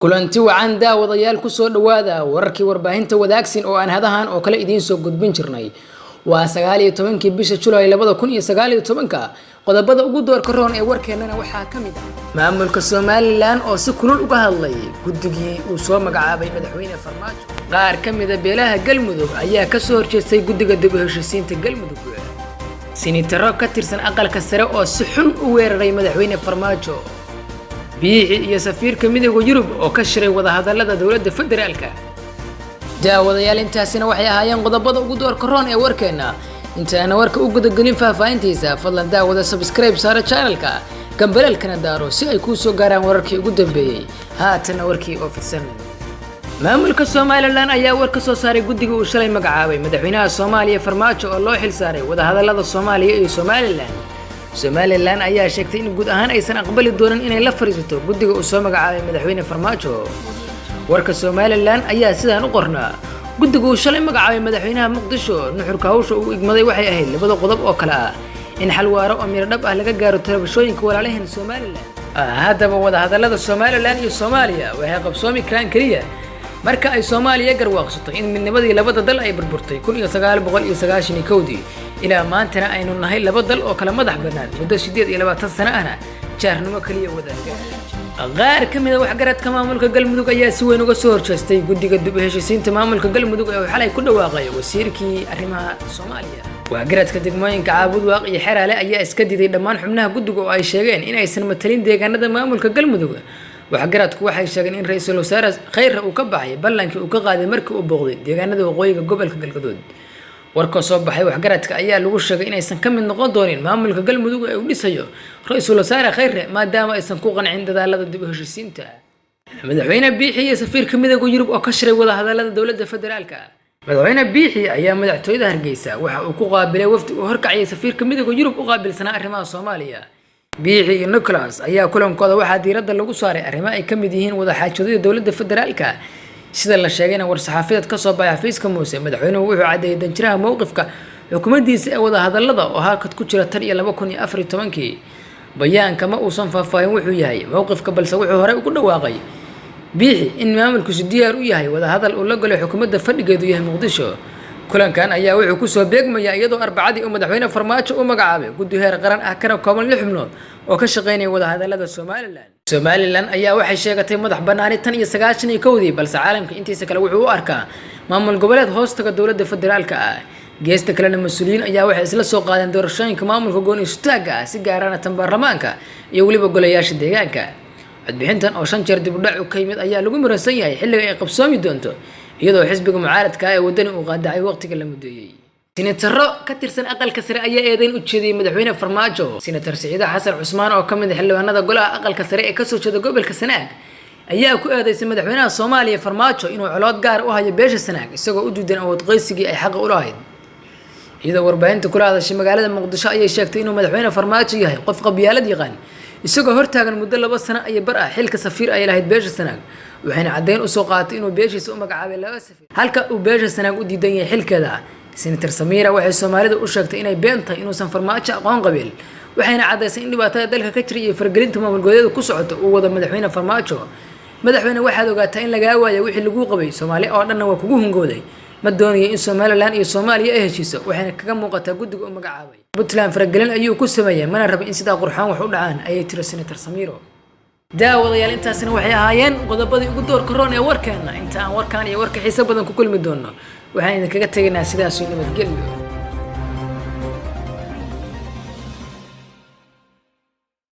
kulanti wacan daawadayaal ku soo dhawaada wararkii warbaahinta wadaagsin oo aan hadahan oo kale idiin soo gudbin jirnay waa 19 bisha July 2019 qodobada ugu doorka roon ee warkeenana waxaa kamid ah maamulka Soomaaliland oo si kulul uga hadlay guddigii uu soo magacaabay madaxweyne Farmaajo qaar kamid ah beelaha Galmudug ayaa ka soo horjeestay guddiga dib u heshiisiinta Galmudug sinitaro ka tirsan aqalka sare oo si xun u weeraray madaxweyne Farmaajo biixi iyo safiirka midowga Yurub oo ka shiray wada hadalada dawladda federaalka daawadayaal intaasina waxay ahaayeen qodobada ugu doorka roon ee warkeena intaana warka u gudagelin faahfaahintiisa fadlan daawada subscribe saara channelka gambalelkana daaro si ay ku soo gaaraan wararkii ugu dambeeyay haatana warkii oo fidsan maamulka Soomaaliland ayaa war ka soo saaray guddiga uu shalay magacaabay madaxweynaha Soomaaliya Farmaajo oo loo xil saaray wada hadalada Soomaaliya iyo Somaliland ayaa sheegtay in guud ahaan aysan aqbali doonin inay la fariisato guddiga uu soo magacaabay madaxweyne Farmaajo warka Somaliland ayaa sidaan u qornaa guddiga uu shalay magacaabay madaxweynaha Muqdisho nuxurka hawsha uu igmaday waxay ahayd labada qodob oo kala ah in xal waaro oo miro dhab ah laga gaaro talabashooyinka walaalahan Somaliland hadaba wada hadalada Somaliland iyo Soomaaliya waxay qabsoomi karaan kaliya marka ay Soomaaliya garwaaqsato in midnimadii labada dal ay burburtay 1991 ilaa maantana aynu nahay laba dal oo kala madax banaan muddo 28 sano ahna jaarnimo kaliya wadaaga qaar kamid ah waxgaradka maamulka Galmudug ayaa si weyn uga soo horjeestay guddiga dib u heshiisiinta maamulka Galmudug ee xalay ku dhawaaqay wasiirkii arrimaha Soomaaliya waxgaradka degmooyinka Caabud Waaq iyo Xeraale ayaa iska diiday dhammaan xubnaha guddiga oo ay sheegeen in aysan matalin deegaanada maamulka Galmudug waxgaradku waxay sheegeen in ra'iisul wasaare Khayr uu ka baxay ballankii uu ka qaaday markii uu booqday deegaanada waqooyiga gobolka Galgaduud warka soo baxay waxgaradka ayaa lagu sheegay in aysan ka mid noqon doonin maamulka Galmudug ee uu dhisayo ra'iisul wasaare Khayr maadaama aysan ku qancin dadaalada dib u heshiisiinta madaxweyne biixi iyo safiirka midowga Yurub oo ka shiray wada hadalada dawladda federaalka madaxweyne biixi ayaa madaxtooyada Hargeysa waxa uu ku qaabilay wafdi uu horkacay safiirka midowga Yurub u qaabilsanaa arrimaha Soomaaliya biixi iyo Nicholas ayaa kulankooda waxa diiradda lagu saaray arrimaha ay kamid yihiin wada xaajoodida dawladda federaalka sida la sheegayna war saxaafadeed ka soo baxay xafiiska Muuse madaxweynuhu wuxuu cadeeyay danjiraha mowqifka xukuumaddiisa ee wada hadalada oo halkad ku jira tan iyo 2014 bayaanka ma uusan faahfaahin wuxuu yahay mowqifka balse wuxuu hore ugu dhawaaqay biixi in maamulku si diyaar u yahay wada hadal uu la galay xukuumadda fadhigeedu yahay Muqdisho kulankan ayaa wuxuu ku soo beegmaya iyadoo arbacadii uu madaxweyne Farmaajo u magacaabay guddi heer qaran ah kana kooban 6 xubnood oo ka shaqeynaya wada hadalada Somaliland ayaa waxay sheegatay madax banaani tan iyo 91 balse caalamka intiisa kale wuxuu u arkaa maamul goboleed hoostaga dawladda federaalka ah geesta kalena mas'uuliyiin ayaa waxay isla soo qaadeen doorashooyinka maamulka gooni istaaga si gaar ah tan baarlamaanka iyo waliba golayaasha deegaanka codbixintan oo 5 jeer dib u dhac u ka yimid ayaa lagu muransan yahay xilliga ay qabsoomi doonto iyadoo xisbiga mucaaradka ee wadani uu qaadacay waqtiga la mudeeyay sinataro ka tirsan aqalka sare ayaa eedayn u jeediyay madaxweyne Farmaajo senator Saciid Xasan Cusmaan oo kamid ah xildhibaanada golaha aqalka sare ee ka soo jeeda gobolka Sanaag ayaa ku eedeysay madaxweynaha Soomaaliya Farmaajo inuu colaad gaar u hayo beesha Sanaag isagoo u diidan awood qaysigii ay xaq u lahayd iyadoo warbaahinta kula hadashay magaalada Muqdisho ayay sheegtay inuu madaxweyne Farmaajo yahay qof qabyaalad yaqaan isagoo hortaagan muddo 2 sano ay bar ah xilka safiir ay lahayd beesha Sanaag waxayna cadeyn u soo qaatay inuu beeshiisa u magacaabay 2 safiir halka uu beesha Sanaag u diidan yahay xilkeeda senator Samira waxay Soomaalida u sheegtay inay beentay inuusan Farmaajo aqoon qabiil waxayna cadeysay in dhibaatada dalka ka jiray iyo fargelinta maamulgoboleedyada ku socota uu wada madaxweyne Farmaajo madaxweyne waxaad ogaataa in laga waayo wixii lagu qabay Soomaali oo dhanna waa kugu hungooday ma doonayo in Somaliland iyo Soomaaliya ay heshiiso waxayna kaga muuqataa guddiga uu magacaabay Puntland fargelin ayuu ku sameeyay mana rabo in sida qurxaan wax u dhacaan ayay tiri senator Samiro daawadayaal intaasina waxay ahaayeen qodobadii ugu doorka roon ee warkeena inta aan warkaan iyo warka xiiso badan ku kulmi doono waxaan idin kaga tagnaa sidaas oo nabadgelyo